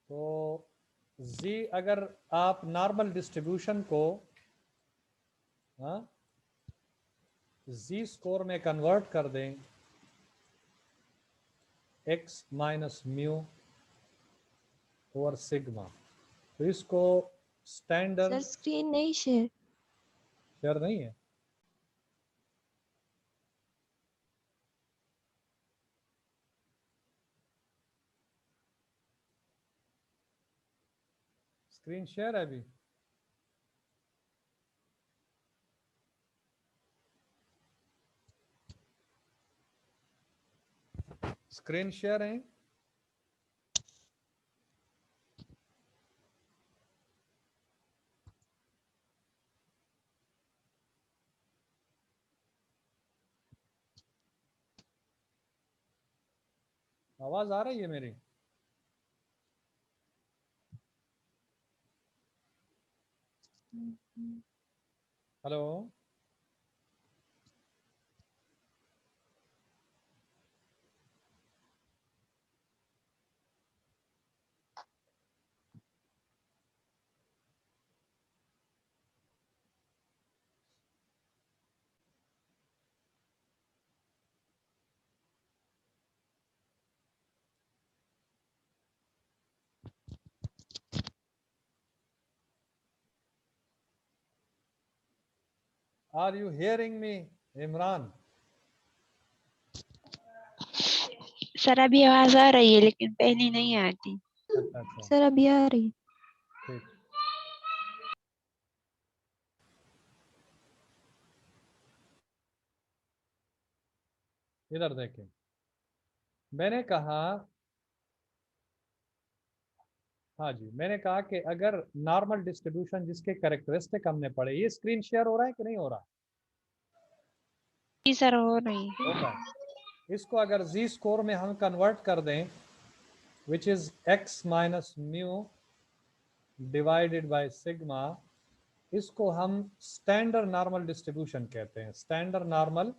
तो z अगर आप नॉर्मल डिस्ट्रीब्यूशन को z स्कोर में कन्वर्ट कर दें x minus mu over sigma, तो इसको स्टैंडर्ड सर स्क्रीन नहीं शेयर नहीं है। स्क्रीन शेयर है अभी? स्क्रीन शेयर है? आवाज आ रही है मेरी? Hello, are you hearing me Imran? Sir अभी आवाज आ रही है लेकिन पहले नहीं आती। अच्छा अच्छा, सर अभी आ रही। ठीक। इधर देखें, मैंने कहा, हाँ जी, मैंने कहा कि अगर नॉर्मल डिस्ट्रीब्यूशन जिसके कैरेक्टरिस्टिक हमने पढ़े, ये स्क्रीन शेयर हो रहा है कि नहीं हो रहा? जी सर हो रही। हो रहा है। इसको अगर z स्कोर में हम कन्वर्ट कर दें, which is x minus mu divided by sigma, इसको हम स्टैंडर्ड नॉर्मल डिस्ट्रीब्यूशन कहते हैं। Standard normal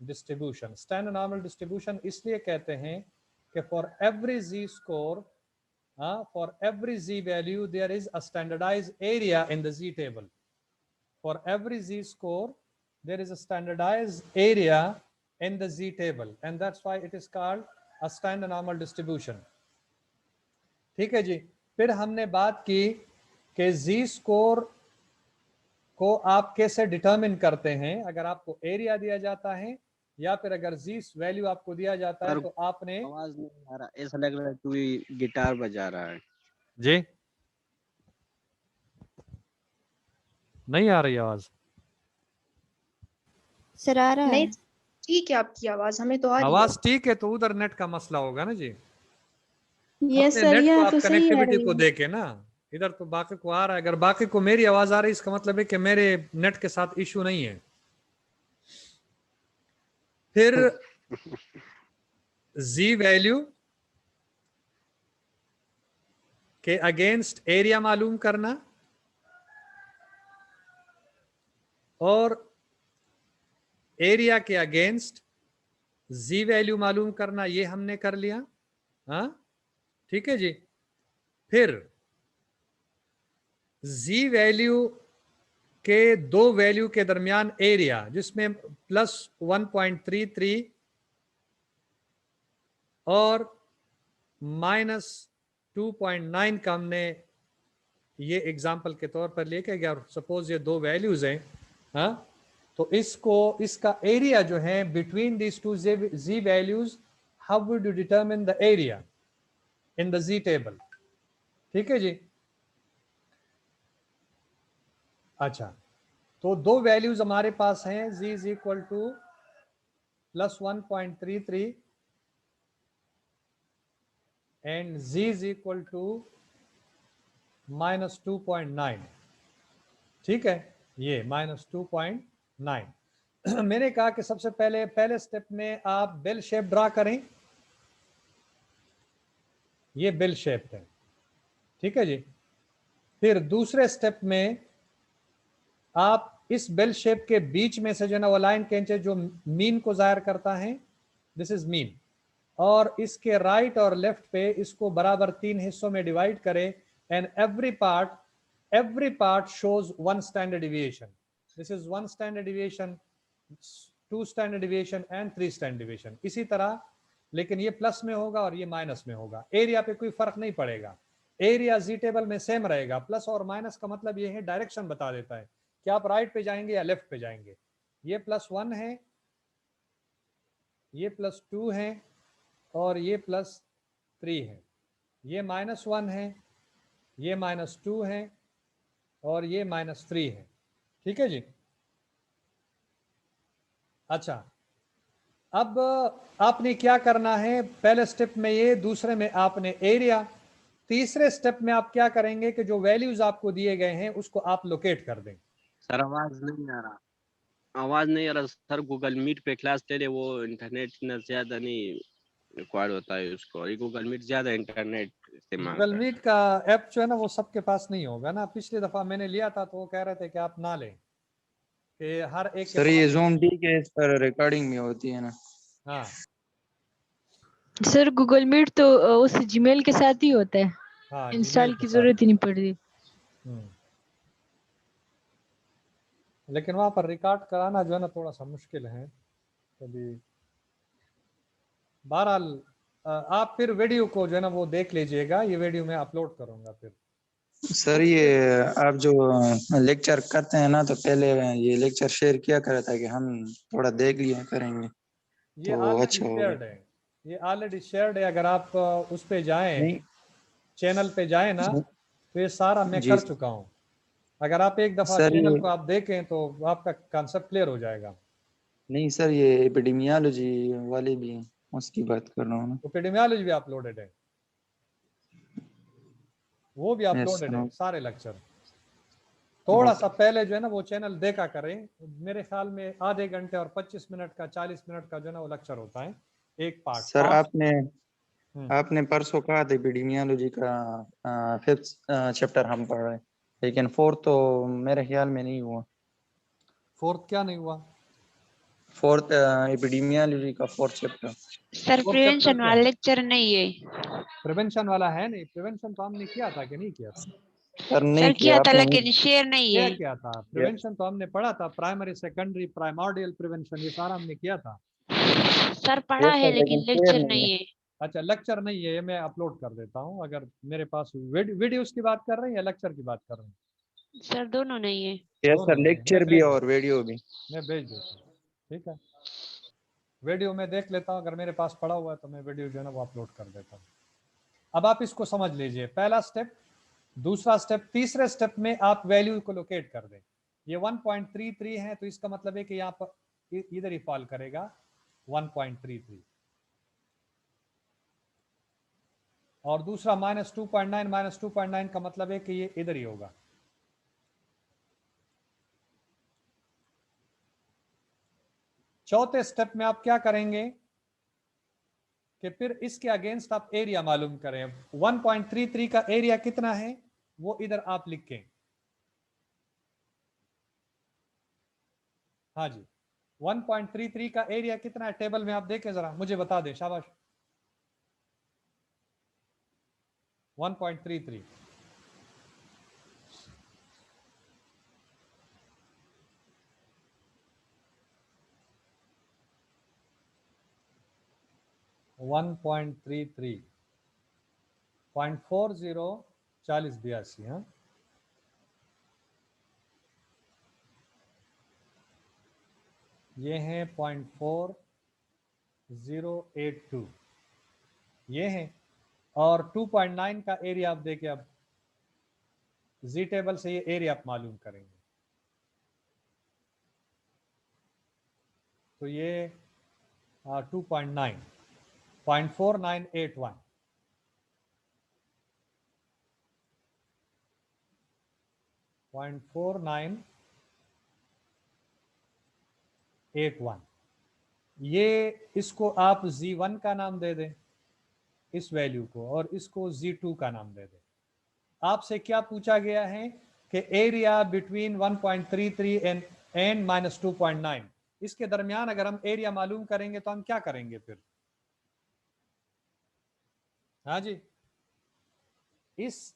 distribution, standard normal distribution इसलिए कहते हैं कि for every z score, for every z value there is a standardized area in the z table. For every z score there is a standardized area in the z table, and that's why it is called a standard normal distribution. ठीक है जी। फिर हमने बात की कि z score को आप कैसे डिटरमिन करते हैं। अगर आपको एरिया दिया जाता है या फिर अगर z वैल्यू आपको दिया जाता है तो आपने, आवाज नहीं आ रहा, ऐसा लग रहा है कोई गिटार बजा रहा है। जी नहीं आ रही आवाज? सर आ रहा नहीं है। ठीक है, आपकी आवाज हमें तो आ रही है। आवाज ठीक है, तो उधर नेट का मसला होगा ना जी। यस अपने सर, नेट को यहाँ आप तो सही आ कनेक्टिविटी रही को है। देखे ना, इधर तो बाकी को आ रहा है। अगर बाकी को मेरी आवाज आ रही है इसका मतलब है कि मेरे नेट के साथ इशू नहीं है। फिर z वैल्यू के अगेंस्ट एरिया मालूम करना और एरिया के अगेंस्ट z वैल्यू मालूम करना, ये हमने कर लिया। हाँ ठीक है जी। फिर z वैल्यू के दो वैल्यू के दरमियान एरिया, जिसमें +1.33 और -2.9 का हमने ये एग्जाम्पल के तौर पर लेके गया। सपोज ये दो वैल्यूज हैं, हाँ, तो इसको, इसका एरिया जो है between this two z values, how would you determine the area in the z table? ठीक है जी। अच्छा, तो दो वैल्यूज हमारे पास हैं, z is equal to +1.33 and z is equal to -2.9। ठीक है, ये -2.9। मैंने कहा कि सबसे पहले स्टेप में आप बेल शेप ड्रा करें। ये बेल शेप है, ठीक है जी। फिर दूसरे स्टेप में आप इस बेल शेप के बीच में से जो ना वो लाइन खींचे जो मीन को जाहिर करता है, दिस इज मीन, और इसके राइट और लेफ्ट पे इसको बराबर 3 हिस्सों में डिवाइड करें, and every part shows 1 standard deviation. This is 1 standard deviation, 2 standard deviation and 3 standard deviation. इसी तरह, लेकिन ये प्लस में होगा और ये माइनस में होगा. एरिया पे कोई फर्क नहीं पड़ेगा, एरिया जी टेबल में सेम रहेगा. प्लस और माइनस का मतलब ये है डायरेक्शन बता देता है कि आप राइट पे जाएंगे या लेफ्ट पे जाएंगे. ये +1 है, ये +2 है, और ये +3 है. ये -1 है, ये -2 है, और ये -3 है. ठीक है जी. अच्छा, अब आपने क्या करना है, पहले स्टेप में ये, दूसरे में आपने एरिया, तीसरे स्टेप में आप क्या करेंगे कि जो वैल्यूज आपको दिए गए हैं उसको आप लोकेट कर दें. सर आवाज नहीं आ रहा, आवाज नहीं आ रहा सर. गूगल मीट पे क्लास ले ले, वो इंटरनेट इतना ज्यादा नहीं रिक्वायर्ड होता है उसको, और गूगल मीट ज्यादा इंटरनेट इस्तेमाल गूगल करता है. मीट का ऐप जो है ना वो सबके पास नहीं होगा ना. पिछली दफा मैंने लिया था तो वो कह रहे थे कि आप ना लें, कि हर एक के सर ये पास. जूम टी के इस पर रिकॉर्डिंग भी होती है ना. हाँ सर गूगल मीट तो उस जीमेल के साथ ही होता है, हाँ, इंस्टॉल Gmail की के जरूरत साथ. ही नहीं पड़ती. लेकिन वहाँ पर रिकॉर्ड कराना जो है ना थोड़ा सा मुश्किल है कभी. बहरहाल आप फिर वीडियो को जो है ना वो देख लीजिएगा, ये वीडियो मैं अपलोड करूँगा फिर. सर ये आप जो लेक्चर करते हैं ना, तो पहले ये लेक्चर शेयर किया करा था कि हम थोड़ा देख लिया करेंगे ये तो ऑलरेडी अच्छा होगा. शेयर्ड है, ये ऑलरेडी शेयर्ड है. अगर आप उस पे जाएं, नहीं चैनल पे जाएं ना, तो ये सारा मैं जी कर चुका हूँ. अगर आप एक दफ़ा सर, चैनल ये को आप देखें तो आपका कॉन्सेप्ट क्लियर हो जाएगा. नहीं सर, ये एपिडेमियोलॉजी वाले भी हैं, उसकी बात कर रहा हूँ ना. एपिडेमियोलॉजी भी अपलोडेड है, वो भी यस अपलोडेड है, सर. सारे लेक्चर. थोड़ा सा पहले जो है ना वो चैनल देखा करें. मेरे ख्याल में आधे घंटे और 25 मिनट का 40 मिनट का जो है ना वो लेक्चर होता है, एक पार्ट. सर आपने परसों कहा था एपिडेमियोलॉजी का 5th चैप्टर हम पढ़ रहे हैं, लेकिन 4th तो मेरे ख्याल में नहीं हुआ. 4th क्या नहीं हुआ? 4th एपिडेमियोलॉजी का 4th चैप्टर. सर प्रिवेंशन वाला लेक्चर नहीं है. प्रिवेंशन वाला है नहीं. प्रिवेंशन तो हमने किया था कि नहीं किया था? सर नहीं सर किया था आपने लेकिन शेयर नहीं है. क्या था प्रिवेंशन तो हमने पढ़ा था, प्राइमरी सेकेंडरी प्राइमोर्डियल प्रिवेंशन, ये सारा हमने किया था. सर पढ़ा है लेकिन लेक्चर नहीं है. अच्छा, लेक्चर नहीं है, ये मैं अपलोड कर देता हूँ. अगर मेरे पास वीडियोस की बात कर रहे हैं या लेक्चर की बात कर रहे हैं? सर दोनों नहीं है. यस सर, लेक्चर भी और वीडियो भी मैं भेज देता हूँ. ठीक है, वीडियो में देख लेता हूँ, अगर मेरे पास पड़ा हुआ है तो मैं वीडियो जो है ना वो अपलोड कर देता हूँ. अब आप इसको समझ लीजिए, पहला स्टेप, दूसरा स्टेप, तीसरे स्टेप में आप वैल्यू को लोकेट कर दें. ये 1.33 है तो इसका मतलब है कि यहाँ पर इधर ही फॉल करेगा 1.33, और दूसरा -2.9 का मतलब है कि ये इधर ही होगा. चौथे स्टेप में आप क्या करेंगे कि फिर इसके अगेंस्ट आप एरिया मालूम करें. 1.33 का एरिया कितना है वो इधर आप लिखें. हाँ जी, 1.33 का एरिया कितना है टेबल में आप देखें जरा, मुझे बता दें. शाबाश. 1.33 1.33 0.40 40 82. हाँ, ये हैं 0.4082 ये हैं. और 2.9 का एरिया आप देखिए, अब जी टेबल से ये एरिया आप मालूम करेंगे. तो ये 2.9 0.4981 0.4981. ये इसको आप Z1 का नाम दे दें इस वैल्यू को, और इसको Z2 का नाम दे दें. आपसे क्या पूछा गया है कि एरिया बिटवीन 1.33 एंड -2.9, इसके दरमियान अगर हम एरिया मालूम करेंगे तो हम क्या करेंगे फिर? हाँ जी, इस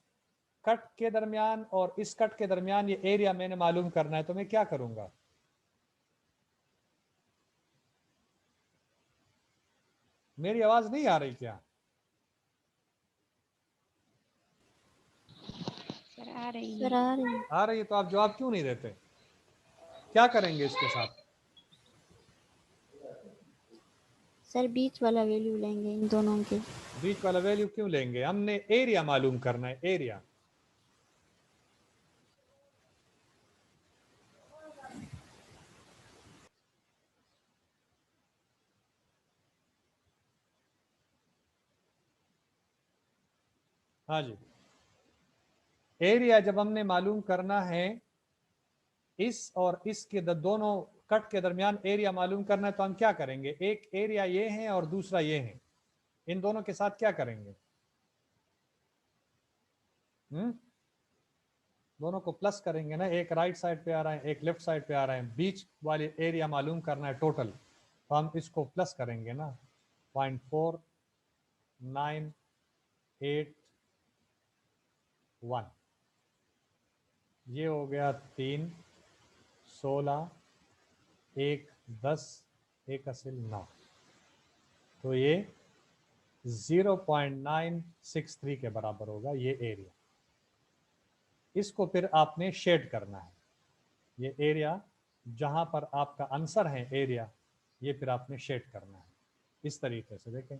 कट के दरमियान और इस कट के दरमियान ये एरिया मैंने मालूम करना है, तो मैं क्या करूंगा? मेरी आवाज नहीं आ रही क्या? सर आ रही है। सर आ रही है। आ रही है, तो आप जवाब क्यों नहीं देते? क्या करेंगे इसके साथ? सर बीच वाला वैल्यू लेंगे इन दोनों के। बीच वाला वैल्यू क्यों लेंगे? हमने एरिया मालूम करना है, एरिया। हाँ जी, एरिया जब हमने मालूम करना है, इस और इसके दोनों कट के दरमियान एरिया मालूम करना है, तो हम क्या करेंगे? एक एरिया ये है और दूसरा ये है, इन दोनों के साथ क्या करेंगे? दोनों को प्लस करेंगे ना, एक राइट साइड पे आ रहा है, एक लेफ्ट साइड पे आ रहा है, बीच वाले एरिया मालूम करना है टोटल, तो हम इसको प्लस करेंगे ना, 0.4981, ये हो गया 3, 16, 1, 10, 1 असिल 9, तो ये 0.963 के बराबर होगा ये एरिया। इसको फिर आपने शेड करना है, ये एरिया जहां पर आपका आंसर है एरिया, ये फिर आपने शेड करना है इस तरीके से। देखें,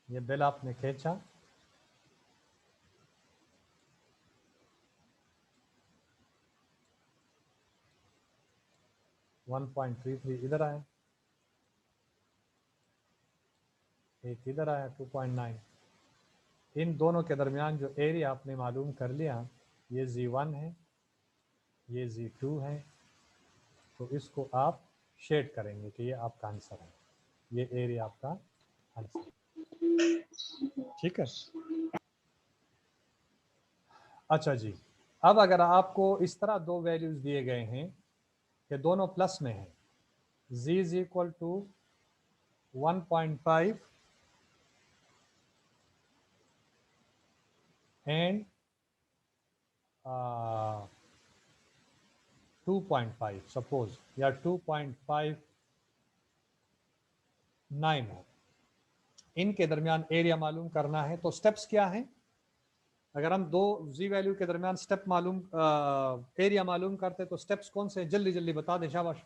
ये बिल आपने खींचा, .33 इधर आया, एक इधर आया 2.9, इन दोनों के दरमियान जो एरिया आपने मालूम कर लिया, ये Z1 है, ये Z2 है, तो इसको आप शेड करेंगे कि ये आपका आंसर है, ये एरिया आपका आंसर। ठीक है, अच्छा जी। अब अगर आपको इस तरह दो वैल्यूज दिए गए हैं कि दोनों प्लस में है, z is equal to 1.5 and 2.5 suppose, या 2.59 है, इनके दरमियान एरिया मालूम करना है, तो स्टेप्स क्या हैं? अगर हम दो जी वैल्यू के दरमियान स्टेप मालूम एरिया मालूम करते तो स्टेप्स कौन से? जल्दी जल्दी बता दें, शाबाश,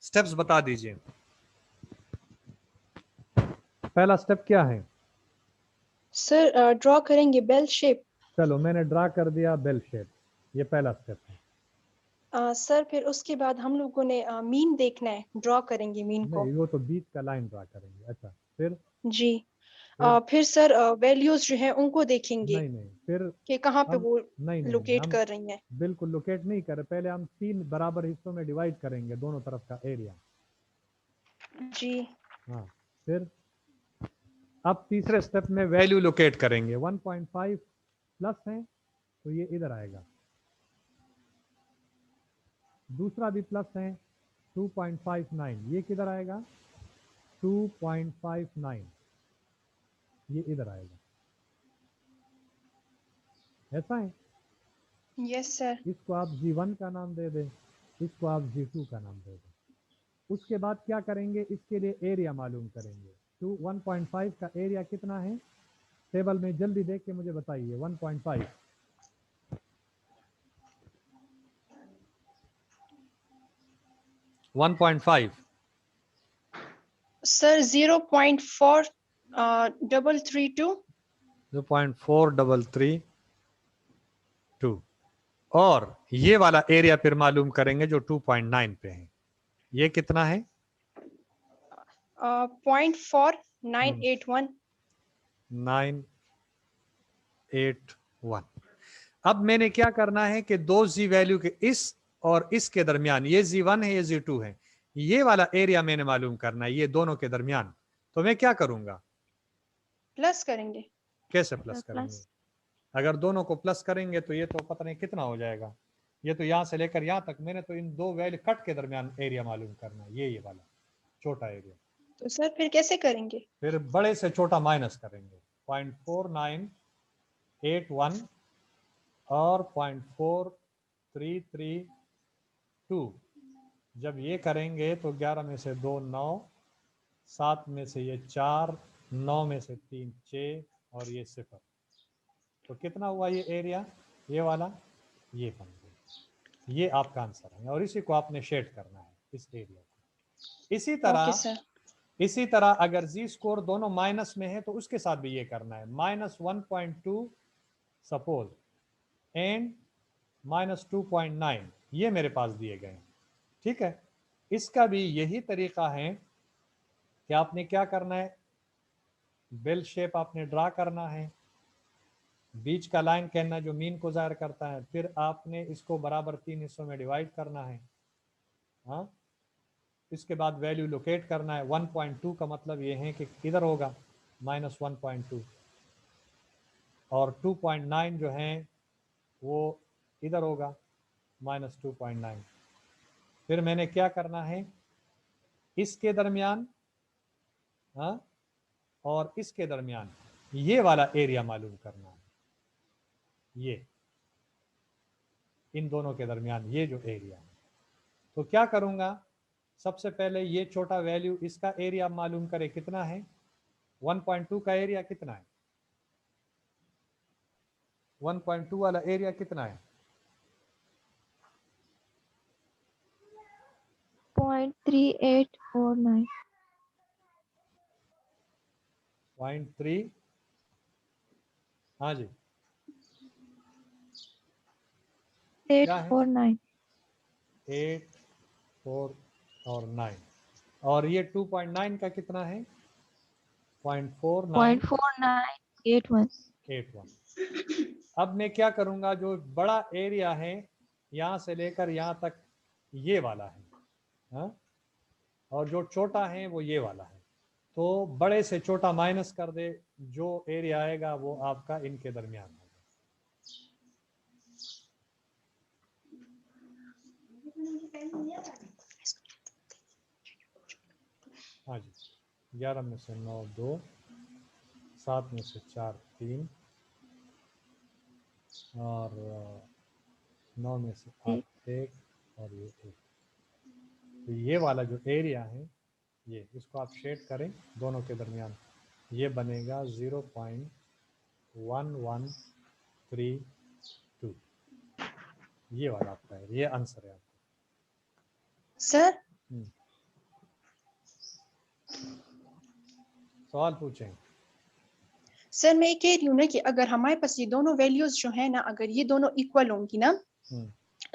स्टेप्स बता दीजिए। पहला स्टेप क्या है? सर ड्रॉ करेंगे बेल शेप। चलो मैंने ड्रा कर दिया बेल शेप, ये पहला स्टेप है। सर फिर उसके बाद हम लोगों ने मीन देखना है, ड्रॉ करेंगे मीन को। नहीं, वो तो बीच का लाइन ड्रा करेंगे। अच्छा, फिर? जी फिर सर वैल्यूज जो है उनको देखेंगे नहीं, फिर कि कहाँ पे हम वो नहीं लोकेट हम कर रही हैं। बिल्कुल लोकेट नहीं कर रहे, पहले हम 3 बराबर हिस्सों में डिवाइड करेंगे दोनों तरफ का एरिया। जी हाँ, फिर अब तीसरे स्टेप में वैल्यू लोकेट करेंगे। 1.5 प्लस है तो ये इधर आएगा, दूसरा भी प्लस है 2.59, ये किधर आएगा? 2.59, ये इधर आएगा, ऐसा है। Yes sir. इसको आप G1 का नाम दे दें, इसको आप G2 का नाम दे दें। उसके बाद क्या करेंगे? इसके लिए एरिया मालूम करेंगे। 1.5 का एरिया कितना है टेबल में? जल्दी देख के मुझे बताइए। 1.5 1.5 सर 0.4332। 0.4332, और ये वाला एरिया फिर मालूम करेंगे जो 2.9 पे है, ये कितना है? 0.4981। 981। अब मैंने क्या करना है कि दो जी वैल्यू के इस और इसके दरमियान, ये Z1 है, ये Z2 है, ये वाला एरिया मैंने मालूम करना है ये दोनों के दरमियान। तो मैं क्या करूंगा? प्लस करेंगे। कैसे प्लस करेंगे? अगर दोनों को प्लस करेंगे तो ये तो पता नहीं कितना हो जाएगा, ये तो यहाँ से लेकर यहाँ तक मैंने तो इन दो वैल्यू कट के दरमियान एरिया मालूम करना है, ये वाला छोटा एरिया। तो सर फिर कैसे करेंगे? फिर बड़े से छोटा माइनस करेंगे, 0.4981 और 0.4332। जब ये करेंगे तो 11 में से 2 9, 7 में से ये 4, 9 में से 3 6 और ये 0। तो कितना हुआ ये एरिया, ये वाला, ये बन गया। ये आपका आंसर है और इसी को आपने शेड करना है इस एरिया को। इसी तरह अगर जी स्कोर दोनों माइनस में है तो उसके साथ भी ये करना है, -1.2 सपोज एंड -2.9, ये मेरे पास दिए गए हैं। ठीक है, इसका भी यही तरीका है कि आपने क्या करना है, बेल शेप आपने ड्रा करना है, बीच का लाइन कहना जो मीन को जाहिर करता है, फिर आपने इसको बराबर 3 हिस्सों में डिवाइड करना है। हाँ, इसके बाद वैल्यू लोकेट करना है। 1.2 का मतलब ये है कि इधर होगा -1.2 और 2.9 जो है वो इधर होगा -2.9। फिर मैंने क्या करना है, इसके दरमियान हाँ और इसके दरमियान ये वाला एरिया मालूम करना है, ये इन दोनों के दरमियान ये जो एरिया है। तो क्या करूंगा, सबसे पहले ये छोटा वैल्यू इसका एरिया मालूम करें कितना है, 1.2 का एरिया कितना है, 1.2 वाला एरिया कितना है, 0.3849। 0.3, हाँ जी 849। 8 4 और 9 और ये 2.9 का कितना है, 0.4981। अब मैं क्या करूंगा, जो बड़ा एरिया है यहाँ से लेकर यहाँ तक ये वाला है हाँ? और जो छोटा है वो ये वाला है, तो बड़े से छोटा माइनस कर दे, जो एरिया आएगा वो आपका इनके दरमियान होगा। हाँ जी, 11 में से 9 2, 7 में से 4 3 और 9 में से 8 1 और ये 1। तो ये वाला जो एरिया है ये, इसको आप शेड करें दोनों के दरमियान, ये बनेगा 0.1132। ये वाला आपका है, ये आंसर है आपका। सर सवाल पूछें। सर मैं ये कह रही हूँ ना कि अगर हमारे पास ये दोनों वैल्यूज जो है ना, अगर ये दोनों इक्वल होंगी ना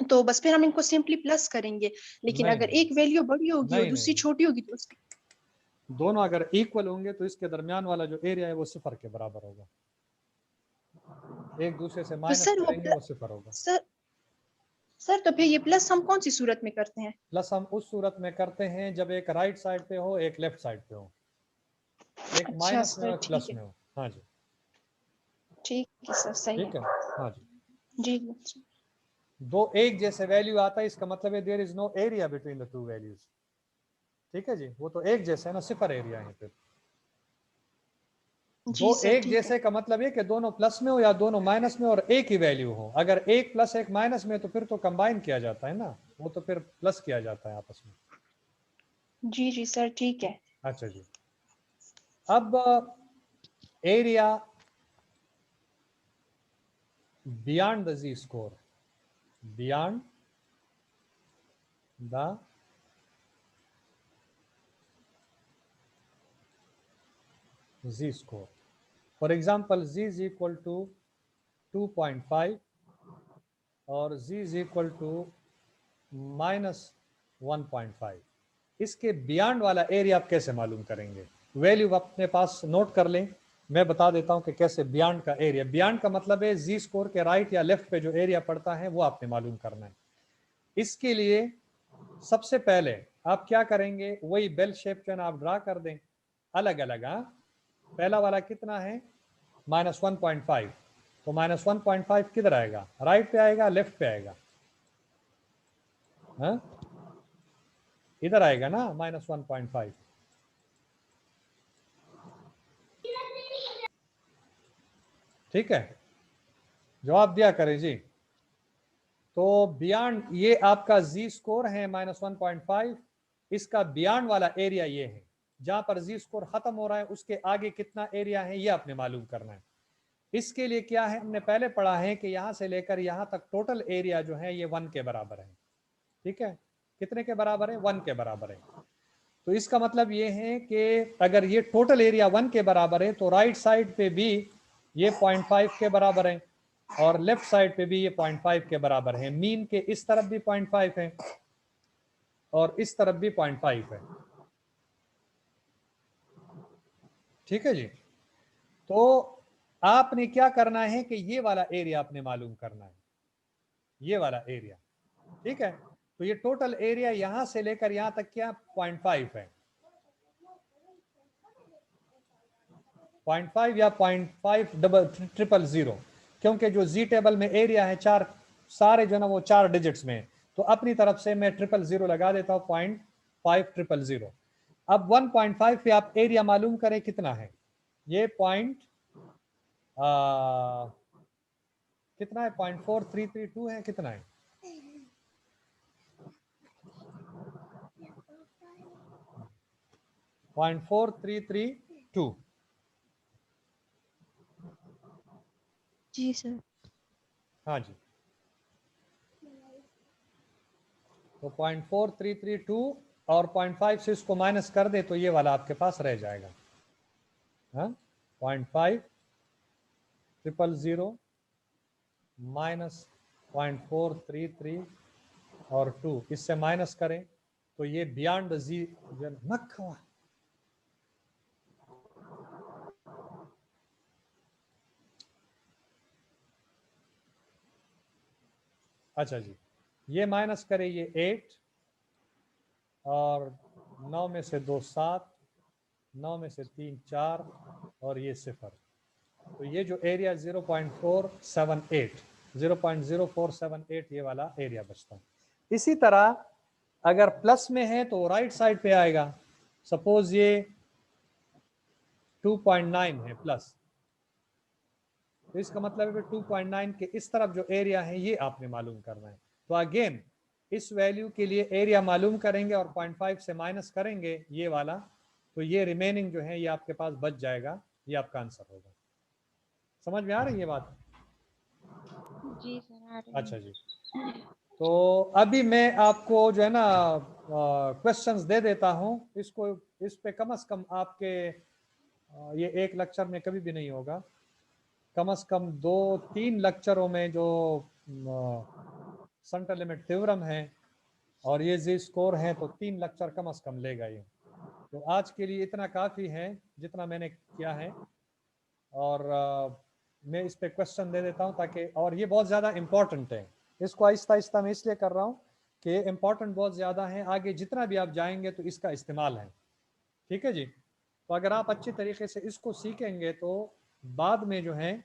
तो बस फिर हम इनको सिंपली प्लस करेंगे, लेकिन नहीं, अगर नहीं, एक वैल्यू बड़ी होगी और दूसरी छोटी होगी तो उसकी दोनों अगर इक्वल होंगे तो इसके दरमियान वाला जो एरिया है वो 0 के बराबर होगा, एक दूसरे से माइनस करेंगे वो 0 होगा। सर तो फिर ये प्लस हम कौन सी सूरत में करते हैं? प्लस हम उस सूरत में करते हैं जब एक राइट साइड पे हो एक लेफ्ट साइड पे हो, एक माइनस में हो एक प्लस में हो। हाँ जी ठीक है सर, सही ठीक है। हाँ जी दो एक जैसे वैल्यू आता है इसका मतलब है there is no area between the two values. ठीक है जी, वो तो एक जैसे है ना, 0 एरिया है। फिर दो एक जैसे का मतलब है कि दोनों प्लस में हो या दोनों माइनस में और एक ही वैल्यू हो। अगर एक प्लस एक माइनस में तो फिर तो कंबाइन किया जाता है ना, वो तो फिर प्लस किया जाता है आपस में। जी जी सर ठीक है। अच्छा जी, अब area beyond the Z score, beyond the Z score. For example z is equal to 2.5 और z इज इक्वल टू -1.5। इसके बियॉन्ड वाला एरिया आप कैसे मालूम करेंगे? वैल्यू अपने पास नोट कर लें, मैं बता देता हूं कि कैसे बियॉन्ड का एरिया। बियॉन्ड का मतलब है जी स्कोर के राइट या लेफ्ट पे जो एरिया पड़ता है वो आपने मालूम करना है। इसके लिए सबसे पहले आप क्या करेंगे, वही बेल शेप जो है ना आप ड्रा कर दें अलग अलग। पहला वाला कितना है, -1.5, तो -1.5 किधर आएगा, राइट पे आएगा लेफ्ट पे आएगा? हाँ, इधर आएगा ना -1.5। ठीक है, जवाब दिया करें जी। तो बियॉन्ड, ये आपका जी स्कोर है -1.5, इसका बियॉन्ड वाला एरिया ये है, जहां पर जी स्कोर खत्म हो रहा है उसके आगे कितना एरिया है ये आपने मालूम करना है। इसके लिए क्या है, हमने पहले पढ़ा है कि यहां से लेकर यहां तक टोटल एरिया जो है ये 1 के बराबर है। ठीक है, कितने के बराबर है? 1 के बराबर है। तो इसका मतलब ये है कि अगर ये टोटल एरिया 1 के बराबर है तो राइट साइड पे भी ये 0.5 के बराबर है और लेफ्ट साइड पे भी ये 0.5 के बराबर है। मीन के इस तरफ भी 0.5 है और इस तरफ भी 0.5 है। ठीक है जी। तो आपने क्या करना है कि ये वाला एरिया आपने मालूम करना है, ये वाला एरिया। ठीक है, तो ये टोटल एरिया यहां से लेकर यहां तक क्या 0.5 है, 0.5 या 0.5000, क्योंकि जो जी टेबल में एरिया है चार सारे जो ना वो 4 डिजिट्स में, तो अपनी तरफ से मैं 000 लगा देता हूँ 0.5000। अब 1.5 पे आप एरिया मालूम करें कितना है, ये कितना है 0.4332 है, कितना है? .4332। जी सर। हाँ जी, तो 0.4332 और 0.5 से इसको माइनस कर दे तो ये वाला आपके पास रह जाएगा। हाँ, 0.5000 माइनस 0.433 और 2, इससे माइनस करें तो ये बियॉन्ड जी नखवा। अच्छा जी, ये माइनस करें, ये 8 और 9 में से 2 7, 9 में से 3 4 और ये 0, तो ये जो एरिया 0.0478 ये वाला एरिया बचता है। इसी तरह अगर प्लस में है तो राइट साइड पे आएगा। सपोज ये 2.9 है प्लस, तो इसका मतलब है 2.9 के इस तरफ जो एरिया है ये आपने मालूम करना है। तो अगेन इस वैल्यू के लिए एरिया मालूम करेंगे और 0.5 से माइनस करेंगे ये वाला, तो ये रिमेनिंग जो है ये आपके पास बच जाएगा, ये आपका आंसर होगा। समझ में आ रही है बात? जी सर, आ रही अच्छा है। जी, तो अभी मैं आपको जो है ना क्वेश्चंस दे देता हूं, इसको इस पे कम से कम आपके ये एक लेक्चर में कभी भी नहीं होगा, कम से कम 2-3 लेक्चरों में जो सेंटर लिमिट थ्योरम है और ये जी स्कोर है तो 3 लेक्चर कम से कम लेगा ये। तो आज के लिए इतना काफ़ी है जितना मैंने किया है, और मैं इस पे क्वेश्चन दे देता हूँ ताकि, और ये बहुत ज़्यादा इम्पोर्टेंट है, इसको आहिस्ता आहिस्ता मैं इसलिए कर रहा हूँ कि इम्पोर्टेंट बहुत ज़्यादा है, आगे जितना भी आप जाएंगे तो इसका इस्तेमाल है। ठीक है जी, तो अगर आप अच्छी तरीके से इसको सीखेंगे तो बाद में जो है